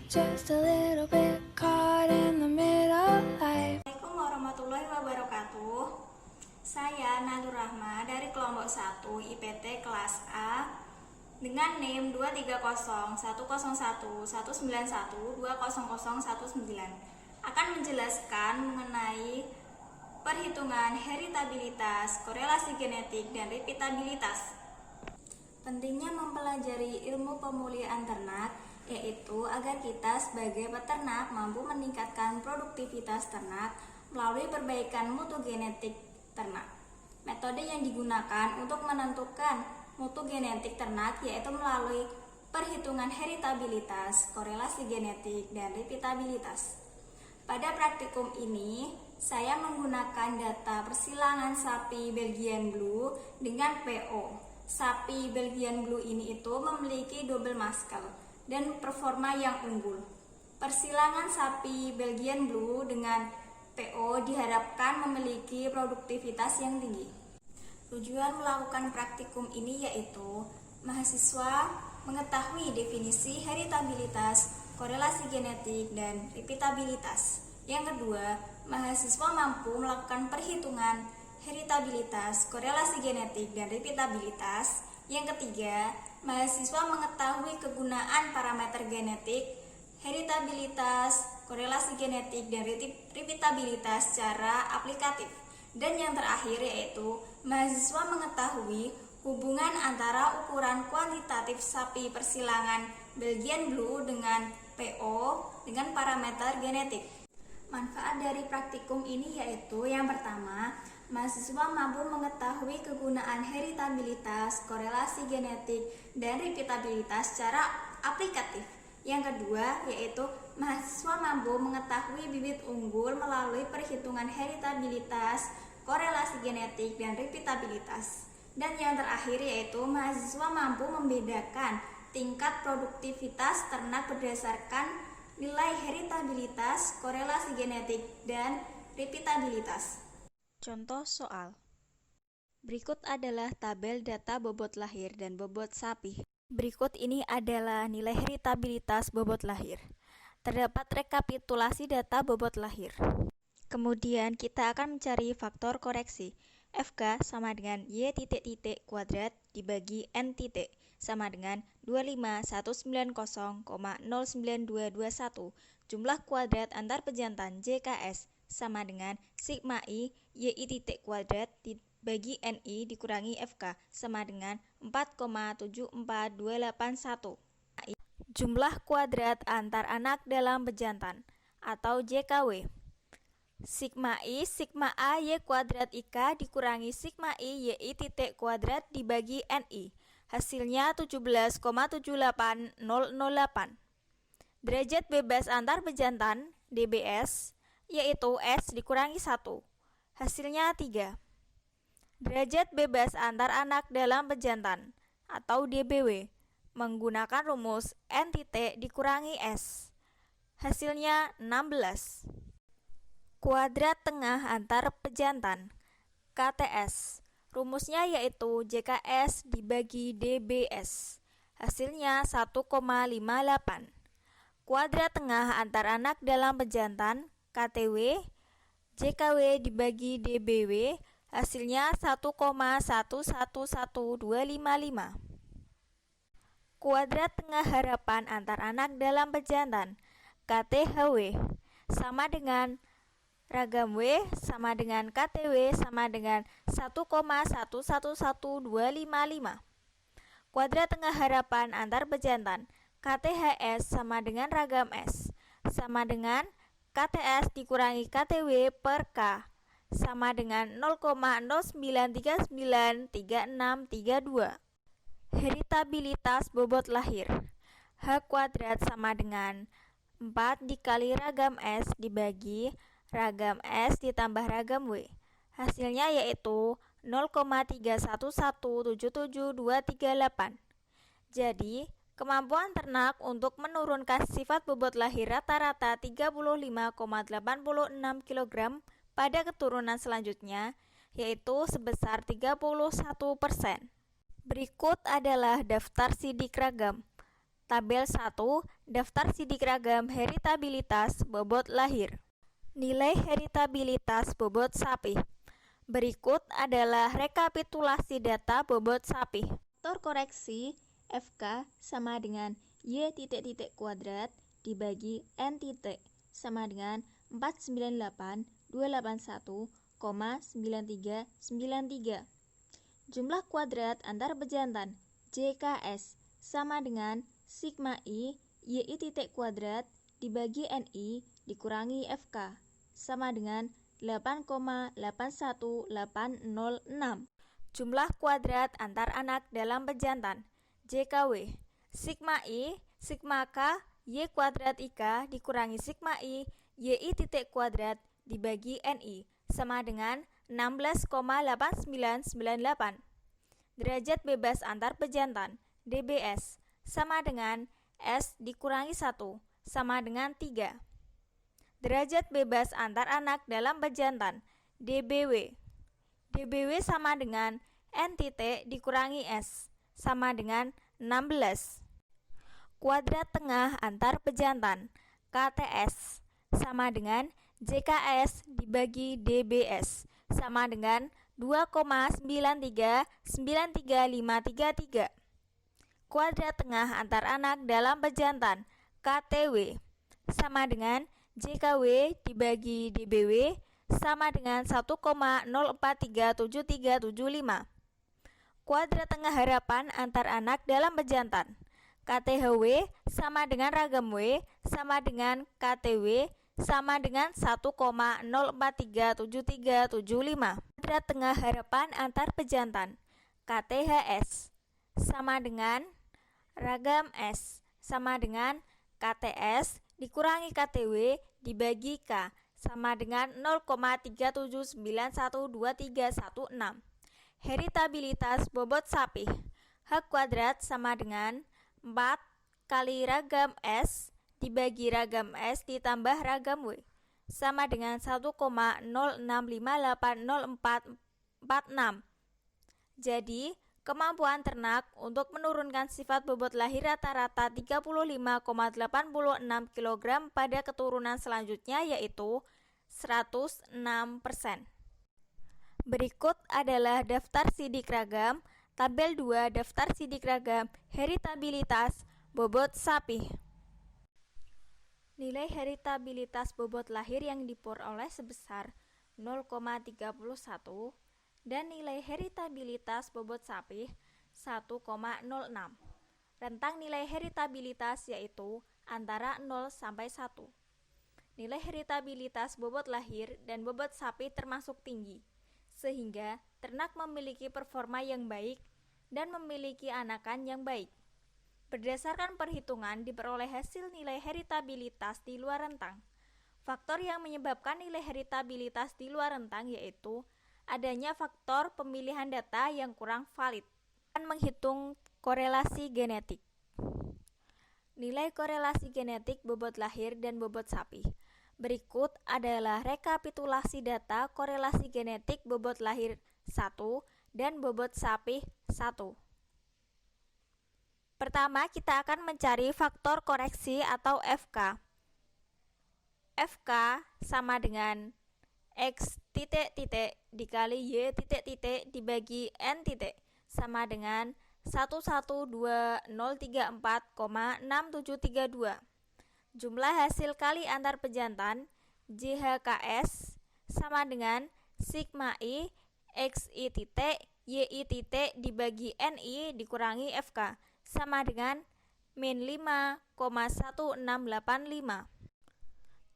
just a little bit caught in the middle life. Assalamualaikum warahmatullahi wabarakatuh. Saya Nadur Rahma dari kelompok 1 IPT kelas A dengan NIM 230110191200119 akan menjelaskan mengenai perhitungan heritabilitas, korelasi genetik, dan repeatabilitas. Pentingnya mempelajari ilmu pemulihan ternak yaitu agar kita sebagai peternak mampu meningkatkan produktivitas ternak melalui perbaikan mutu genetik ternak. Metode yang digunakan untuk menentukan mutu genetik ternak yaitu melalui perhitungan heritabilitas, korelasi genetik, dan repeatabilitas. Pada praktikum ini, saya menggunakan data persilangan sapi Belgian Blue dengan PO. Sapi Belgian Blue ini itu memiliki double muscle dan performa yang unggul. Persilangan sapi Belgian Blue dengan PO diharapkan memiliki produktivitas yang tinggi. Tujuan melakukan praktikum ini yaitu mahasiswa mengetahui definisi heritabilitas, korelasi genetik, dan repeatabilitas. Yang kedua, mahasiswa mampu melakukan perhitungan heritabilitas, korelasi genetik, dan repeatabilitas. Yang ketiga, mahasiswa mengetahui kegunaan parameter genetik, heritabilitas, korelasi genetik, dan repeatabilitas secara aplikatif. Dan yang terakhir yaitu mahasiswa mengetahui hubungan antara ukuran kuantitatif sapi persilangan Belgian Blue dengan PO dengan parameter genetik. Manfaat dari praktikum ini yaitu yang pertama, mahasiswa mampu mengetahui kegunaan heritabilitas, korelasi genetik, dan repeatabilitas secara aplikatif. Yang kedua, yaitu mahasiswa mampu mengetahui bibit unggul melalui perhitungan heritabilitas, korelasi genetik, dan repeatabilitas. Dan yang terakhir, yaitu mahasiswa mampu membedakan tingkat produktivitas ternak berdasarkan nilai heritabilitas, korelasi genetik, dan repeatabilitas. Contoh soal. Berikut adalah tabel data bobot lahir dan bobot sapi. Berikut ini adalah nilai heritabilitas bobot lahir. Terdapat rekapitulasi data bobot lahir. Kemudian kita akan mencari faktor koreksi. FK sama dengan Y titik kuadrat dibagi N titik sama dengan 25190,09221. Jumlah kuadrat antar pejantan JKS sama dengan sigma I YI titik kuadrat dibagi NI dikurangi FK sama dengan 4,74281. Jumlah kuadrat antar anak dalam pejantan atau JKW. Sigma I sigma A Y kuadrat IK dikurangi sigma I YI titik kuadrat dibagi NI. Hasilnya 17,78008. Derajat bebas antar pejantan DBS yaitu S dikurangi 1. Hasilnya 3. Derajat bebas antar anak dalam pejantan atau DBW menggunakan rumus N titik dikurangi S. Hasilnya 16. Kuadrat tengah antar pejantan KTS. Rumusnya yaitu JKS dibagi DBS. Hasilnya 1,58. Kuadrat tengah antar anak dalam pejantan KTW JKW dibagi DBW. Hasilnya 1,111255. Kuadrat tengah harapan antar anak dalam pejantan KTHW sama dengan ragam W sama dengan KTW sama dengan 1,111255. Kuadrat tengah harapan antar pejantan KTHS sama dengan ragam S sama dengan KTS dikurangi KTW per K sama dengan 0,09393632. Heritabilitas bobot lahir H kuadrat sama dengan 4 dikali ragam S dibagi ragam S ditambah ragam W. Hasilnya yaitu 0,311772238. Jadi, kemampuan ternak untuk menurunkan sifat bobot lahir rata-rata 35,86 kg pada keturunan selanjutnya yaitu sebesar 31%. Berikut adalah daftar sidik ragam. Tabel 1, daftar sidik ragam heritabilitas bobot lahir. Nilai heritabilitas bobot sapi. Berikut adalah rekapitulasi data bobot sapi. Faktor koreksi FK sama dengan Y titik kuadrat dibagi N titik sama dengan 498.281,9393. Jumlah kuadrat antar pejantan JKS sama dengan sigma I YI titik kuadrat dibagi NI dikurangi FK sama dengan 8,81806. Jumlah kuadrat antar anak dalam pejantan JKW sigma I sigma K Y kuadrat IK dikurangi sigma I YI titik kuadrat dibagi NI sama dengan 16,8998. Derajat bebas antar pejantan DBS sama dengan S dikurangi 1 sama dengan 3. Derajat bebas antar anak dalam pejantan DBW. DBW sama dengan N titik dikurangi S sama dengan 16. Kuadrat tengah antar pejantan KTS sama dengan JKS dibagi DBS sama dengan 2,9393533. Kuadrat tengah antar anak dalam pejantan KTW sama dengan JKW dibagi DBW sama dengan 1,043735. Kuadrat tengah harapan antar anak dalam pejantan KTHW sama dengan ragam W sama dengan KTW sama dengan 1,043735. Kuadrat tengah harapan antar pejantan KTHS sama dengan ragam S sama dengan KTS dikurangi KTW dibagi K sama dengan 0,37912316. Heritabilitas bobot sapi H kuadrat sama dengan 4 kali ragam S dibagi ragam S ditambah ragam W sama dengan 1,06580446. Jadi, kemampuan ternak untuk menurunkan sifat bobot lahir rata-rata 35,86 kg pada keturunan selanjutnya yaitu 106%. Berikut adalah daftar sidik ragam, tabel 2 daftar sidik ragam heritabilitas bobot sapi. Nilai heritabilitas bobot lahir yang diperoleh sebesar 0,31 dan nilai heritabilitas bobot sapi 1,06. Rentang nilai heritabilitas yaitu antara 0 sampai 1. Nilai heritabilitas bobot lahir dan bobot sapi termasuk tinggi, sehingga ternak memiliki performa yang baik dan memiliki anakan yang baik. Berdasarkan perhitungan diperoleh hasil nilai heritabilitas di luar rentang. Faktor yang menyebabkan nilai heritabilitas di luar rentang yaitu adanya faktor pemilihan data yang kurang valid dan menghitung korelasi genetik. Nilai korelasi genetik bobot lahir dan bobot sapi. Berikut adalah rekapitulasi data korelasi genetik bobot lahir 1 dan bobot sapi 1. Pertama, kita akan mencari faktor koreksi atau FK. FK sama dengan X titik titik dikali Y titik titik dibagi N titik sama dengan 112.034,6732. Jumlah hasil kali antar pejantan JHKS sama dengan sigma I XI titik YI titik dibagi NI dikurangi FK sama dengan min 5,1685.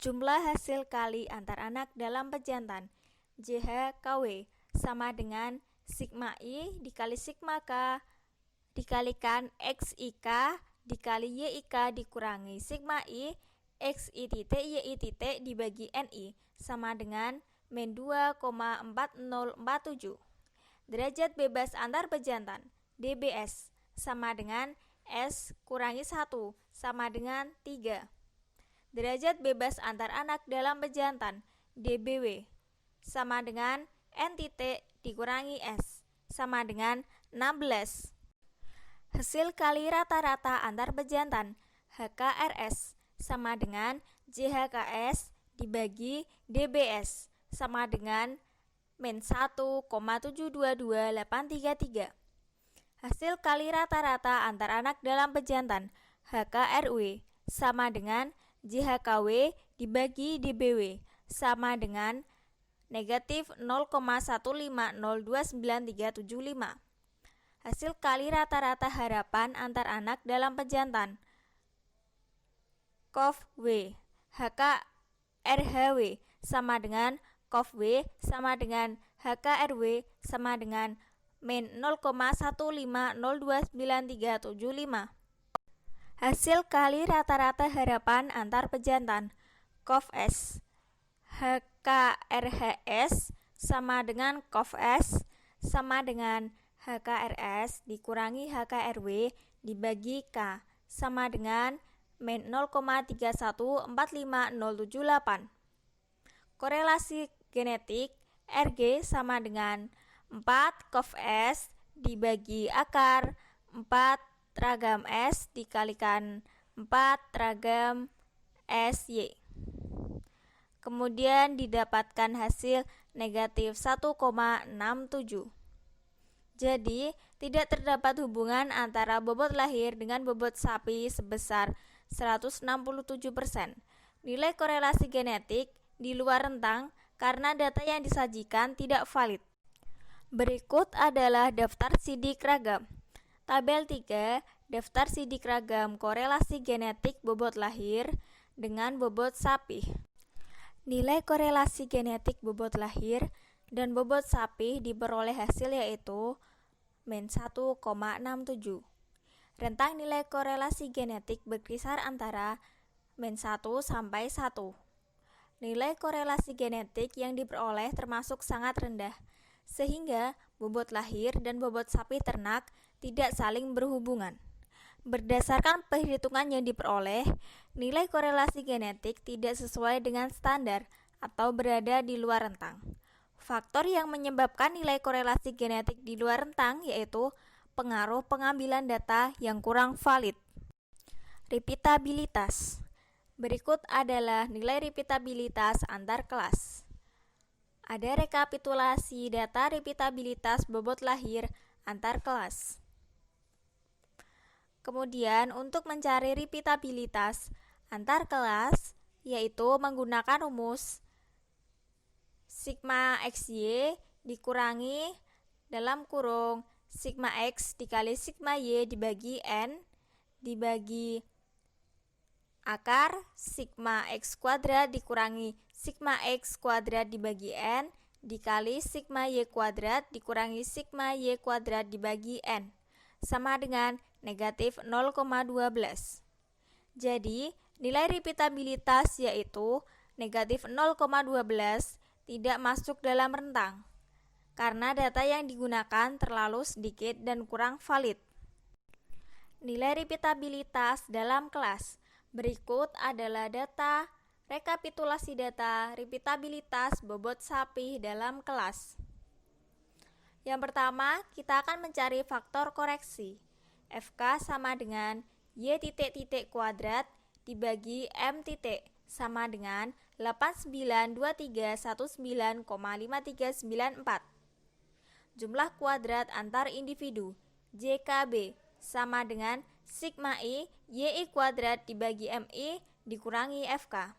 Jumlah hasil kali antar anak dalam pejantan JHKW sama dengan sigma I dikali sigma K dikalikan XIK dikali YIK dikurangi sigma I XI titik YI titik dibagi NI sama dengan min 2,4047. Derajat bebas antar pejantan DBS sama dengan S kurangi 1 sama dengan 3. Derajat bebas antar anak dalam pejantan DBW sama dengan N titik dikurangi S sama dengan 16. Hasil kali rata-rata antar pejantan HKRS sama dengan JHKS dibagi DBS sama dengan min 1,722833. Hasil kali rata-rata antar anak dalam pejantan HKRW sama dengan JHKW dibagi DBW sama dengan negatif 0,150297375. Hasil kali rata-rata harapan antar anak dalam pejantan COF-W HKRHW sama dengan COF-W sama dengan HKRW sama dengan min 0,150297375. Hasil kali rata-rata harapan antar pejantan COF-S HKRHS sama dengan COF-S sama dengan HKRS dikurangi HKRW dibagi K sama dengan min 0,3145078. Korelasi genetik RG sama dengan 4 COF-S dibagi akar 4 ragam S dikalikan 4 ragam SY. Kemudian didapatkan hasil negatif 1,67. Jadi, tidak terdapat hubungan antara bobot lahir dengan bobot sapi sebesar 167%. Nilai korelasi genetik di luar rentang karena data yang disajikan tidak valid. Berikut adalah daftar sidik ragam. Tabel 3, daftar sidik ragam korelasi genetik bobot lahir dengan bobot sapi. Nilai korelasi genetik bobot lahir dan bobot sapi diperoleh hasil yaitu min 1,67. Rentang nilai korelasi genetik berkisar antara min 1 sampai 1. Nilai korelasi genetik yang diperoleh termasuk sangat rendah, sehingga bobot lahir dan bobot sapi ternak tidak saling berhubungan. Berdasarkan perhitungan yang diperoleh, nilai korelasi genetik tidak sesuai dengan standar atau berada di luar rentang. Faktor yang menyebabkan nilai korelasi genetik di luar rentang yaitu pengaruh pengambilan data yang kurang valid. Repeatabilitas. Berikut adalah nilai repeatabilitas antar kelas. Ada rekapitulasi data repeatabilitas bobot lahir antar kelas. Kemudian untuk mencari repeatabilitas antar kelas yaitu menggunakan rumus sigma XY dikurangi dalam kurung sigma X dikali sigma Y dibagi N dibagi akar sigma X kuadrat dikurangi sigma X kuadrat dibagi N dikali sigma Y kuadrat dikurangi sigma Y kuadrat dibagi N sama dengan negatif 0,12. Jadi nilai repeatabilitas yaitu negatif 0,12 tidak masuk dalam rentang karena data yang digunakan terlalu sedikit dan kurang valid. Nilai repeatabilitas dalam kelas. Berikut adalah data rekapitulasi data repeatabilitas bobot sapi dalam kelas. Yang pertama, kita akan mencari faktor koreksi. FK sama dengan Y titik kuadrat dibagi M titik sama dengan 892319,5394. Jumlah kuadrat antar individu JKB sama dengan sigma I YI kuadrat dibagi MI dikurangi FK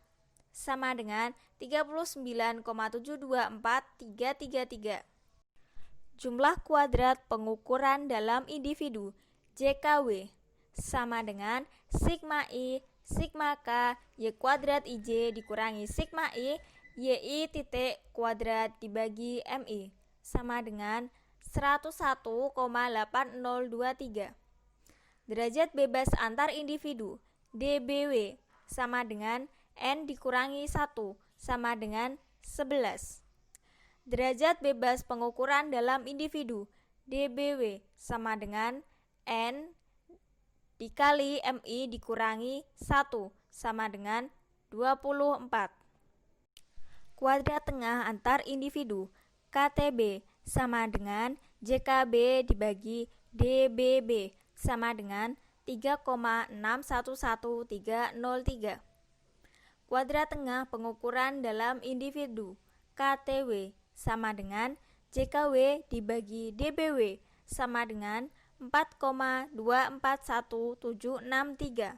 sama dengan 39,724333. Jumlah kuadrat pengukuran dalam individu JKW sama dengan sigma I sigma K Y kuadrat IJ dikurangi sigma I YI titik kuadrat dibagi MI sama dengan 101,8023. Derajat bebas antar individu DBW sama dengan N dikurangi 1 sama dengan 11. Derajat bebas pengukuran dalam individu DBW sama dengan N dikali MI dikurangi 1 sama dengan 24. Kuadrat tengah antar individu KTB sama dengan JKB dibagi DBB sama dengan 3,611303. Kuadrat tengah pengukuran dalam individu KTW sama dengan JKW dibagi DBW sama dengan 4,241763.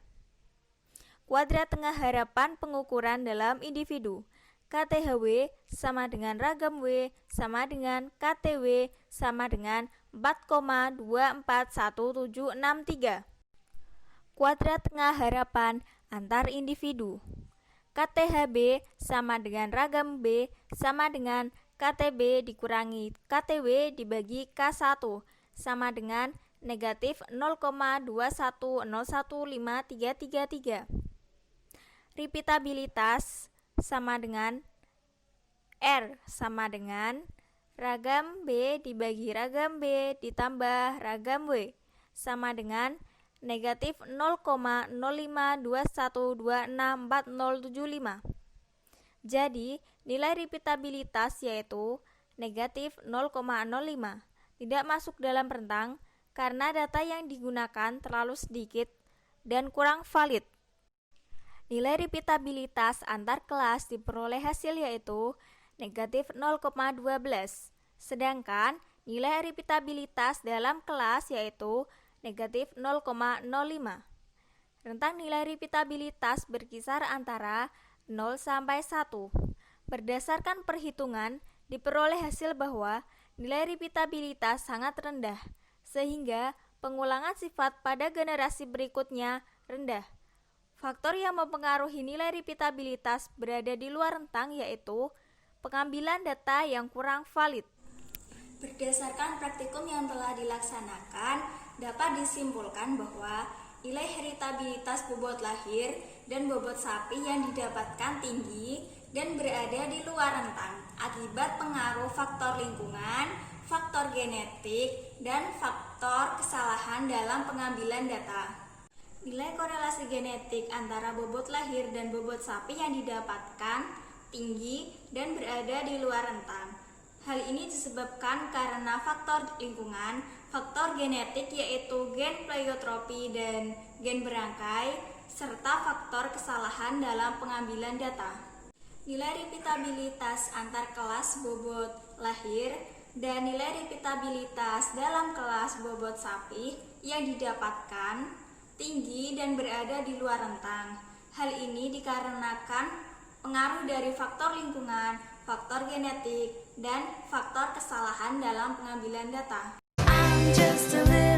Kuadrat tengah harapan pengukuran dalam individu KTHW sama dengan ragam W sama dengan KTW sama dengan 4,241763. Kuadrat tengah harapan antar individu KTHB sama dengan ragam B sama dengan KTB dikurangi KTW dibagi K1 sama dengan negatif 0,2101533. Repeatabilitas sama dengan R sama dengan ragam B dibagi ragam B ditambah ragam W sama dengan negatif 0,0521264075. Jadi, nilai repeatabilitas yaitu negatif 0,05. Tidak masuk dalam rentang karena data yang digunakan terlalu sedikit dan kurang valid. Nilai repeatabilitas antar kelas diperoleh hasil yaitu negatif 0,12. Sedangkan nilai repeatabilitas dalam kelas yaitu negatif 0,05. Rentang nilai repeatabilitas berkisar antara 0 sampai 1. Berdasarkan perhitungan, diperoleh hasil bahwa nilai repeatabilitas sangat rendah, sehingga pengulangan sifat pada generasi berikutnya rendah. Faktor yang mempengaruhi nilai repeatabilitas berada di luar rentang yaitu pengambilan data yang kurang valid. Berdasarkan praktikum yang telah dilaksanakan, dapat disimpulkan bahwa nilai heritabilitas bobot lahir dan bobot sapi yang didapatkan tinggi dan berada di luar rentang akibat pengaruh faktor lingkungan, faktor genetik, dan faktor kesalahan dalam pengambilan data. Nilai korelasi genetik antara bobot lahir dan bobot sapi yang didapatkan tinggi dan berada di luar rentang. Hal ini disebabkan karena faktor lingkungan, faktor genetik yaitu gen pleiotropi dan gen berangkai, serta faktor kesalahan dalam pengambilan data. Nilai repeatabilitas antar kelas bobot lahir dan nilai repeatabilitas dalam kelas bobot sapi yang didapatkan tinggi dan berada di luar rentang. Hal ini dikarenakan pengaruh dari faktor lingkungan, faktor genetik, dan faktor kesalahan dalam pengambilan data. I'm just a little